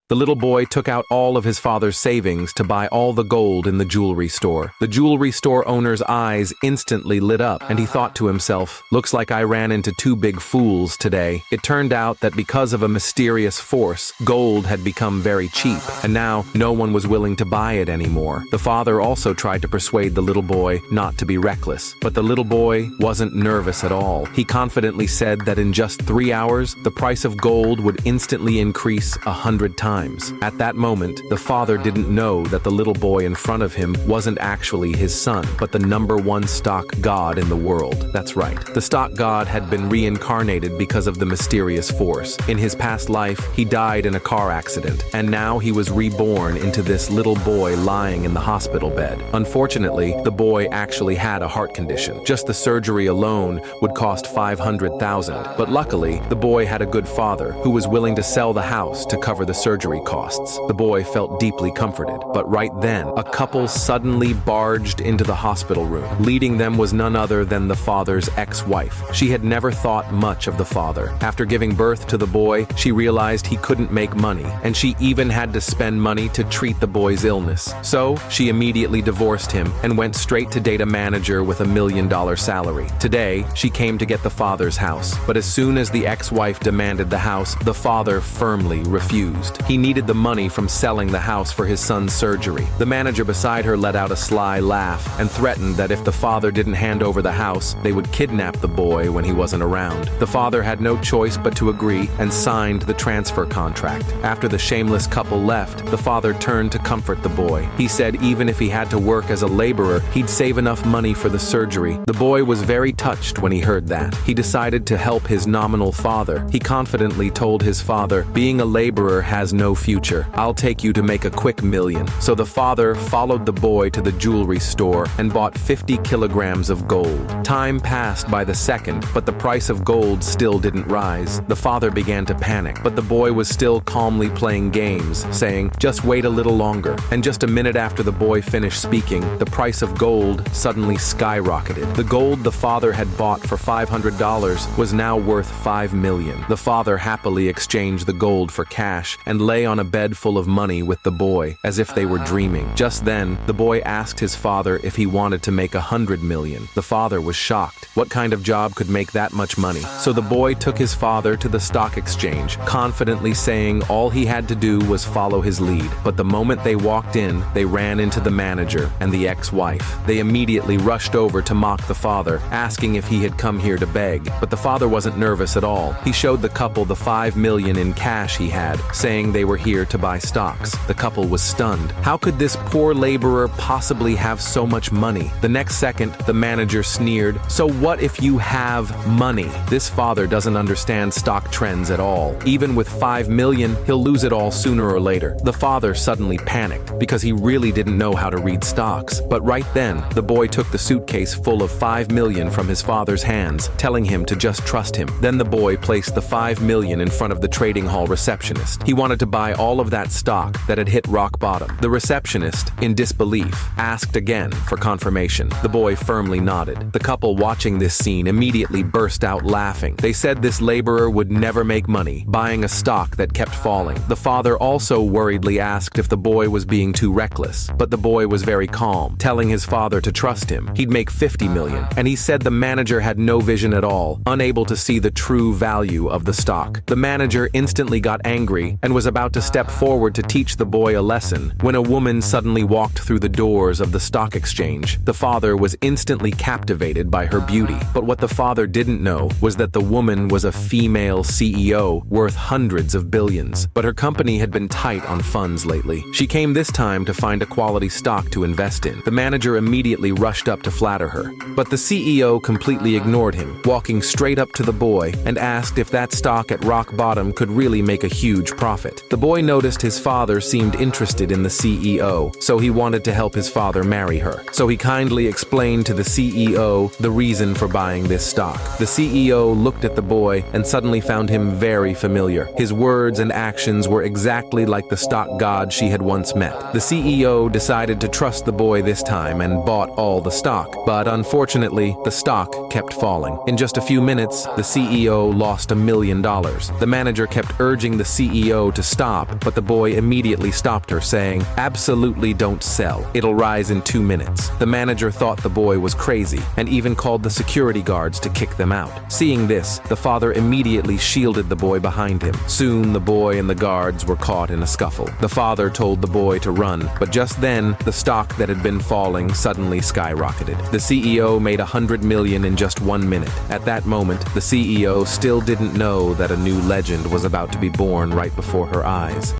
The little boy took out all of his father's savings to buy all the gold in the jewelry store. The jewelry store owner's eyes instantly lit up, and he thought to himself, "Looks like I ran into two big fools today." It turned out that because of a mysterious force, gold had become very cheap, and now no one was willing to buy it anymore. The father also tried to persuade the little boy not to be reckless, but the little boy wasn't nervous at all. He confidently said that in just 3 hours, the price of gold would instantly increase 100 times. At that moment, the father didn't know that the little boy in front of him wasn't actually his son, but the #1 stock god in the world. That's right. The stock god had been reincarnated because of the mysterious force. In his past life, he died in a car accident, and now he was reborn into this little boy lying in the hospital bed. Unfortunately, the boy actually had a heart condition. Just the surgery alone would cost $500,000, but luckily, the boy had a good father who was willing to sell the house to cover the surgery costs. The boy felt deeply comforted, but right then, a couple suddenly barged into the hospital room. Leading them was none other than the father's ex-wife. She had never thought much of the father. After giving birth to the boy, she realized he couldn't make money, and she even had to spend money to treat the boy's illness. So, she immediately divorced him and went straight to date a manager with $1 million salary. Today, she came to get the father's house, but as soon as the ex-wife demanded the house, the father firmly refused. He needed the money from selling the house for his son's surgery. The manager beside her let out a sly laugh and threatened that if the father didn't hand over the house, they would kidnap the boy when he wasn't around. The father had no choice but to agree and signed the transfer contract. After the shameless couple left, the father turned to comfort the boy. He said even if he had to work as a laborer, he'd save enough money for the surgery. The boy was very touched when he heard that. He decided to help his nominal father. He confidently told his father, "Being a laborer has no future. I'll take you to make a quick million." So the father followed the boy to the jewelry store and bought 50 kilograms of gold. Time passed by the second, but the price of gold still didn't rise. The father began to panic, but the boy was still calmly playing games, saying, "Just wait a little longer." And just a minute after the boy finished speaking, the price of gold suddenly skyrocketed. The gold the father had bought for $500 was now worth $5 million. The father happily exchanged the gold for cash and lay on a bed full of money with the boy, as if they were dreaming. Just then, the boy asked his father if he wanted to make $100 million. The father was shocked. What kind of job could make that much money? So the boy took his father to the stock exchange, confidently saying all he had to do was follow his lead. But the moment they walked in, they ran into the manager and the ex-wife. They immediately rushed over to mock the father, asking if he had come here to beg. But the father wasn't nervous at all. He showed the couple the $5 million in cash he had, saying they were here to buy stocks. The couple was stunned. How could this poor laborer possibly have so much money? The next second, the manager sneered, "So what if you have money?" This father doesn't understand stock trends at all. Even with $5 million, he'll lose it all sooner or later. The father suddenly panicked because he really didn't know how to read stocks. But right then, the boy took the suitcase full of $5 million from his father's hands, telling him to just trust him. Then the boy placed the $5 million in front of the trading hall receptionist. He wanted to buy all of that stock that had hit rock bottom. The receptionist, in disbelief, asked again for confirmation. The boy firmly nodded. The couple watching this scene immediately burst out laughing. They said this laborer would never make money, buying a stock that kept falling. The father also worriedly asked if the boy was being too reckless, but the boy was very calm, telling his father to trust him. He'd make $50 million, and he said the manager had no vision at all, unable to see the true value of the stock. The manager instantly got angry and was about to step forward to teach the boy a lesson when a woman suddenly walked through the doors of the stock exchange. The father was instantly captivated by her beauty, but what the father didn't know was that the woman was a female CEO worth hundreds of billions, but her company had been tight on funds lately. She came this time to find a quality stock to invest in. The manager immediately rushed up to flatter her, but the CEO completely ignored him, walking straight up to the boy and asked if that stock at rock bottom could really make a huge profit. The boy noticed his father seemed interested in the CEO, so he wanted to help his father marry her. So he kindly explained to the CEO the reason for buying this stock. The CEO looked at the boy and suddenly found him very familiar. His words and actions were exactly like the stock god she had once met. The CEO decided to trust the boy this time and bought all the stock, but unfortunately, the stock kept falling. In just a few minutes, the CEO lost $1 million. The manager kept urging the CEO to stop, but the boy immediately stopped her, saying, "Absolutely don't sell. It'll rise in 2 minutes." The manager thought the boy was crazy and even called the security guards to kick them out. Seeing this, the father immediately shielded the boy behind him. Soon, the boy and the guards were caught in a scuffle. The father told the boy to run, but just then, the stock that had been falling suddenly skyrocketed. The CEO made $100 million in just 1 minute. At that moment, the CEO still didn't know that a new legend was about to be born right before her eyes.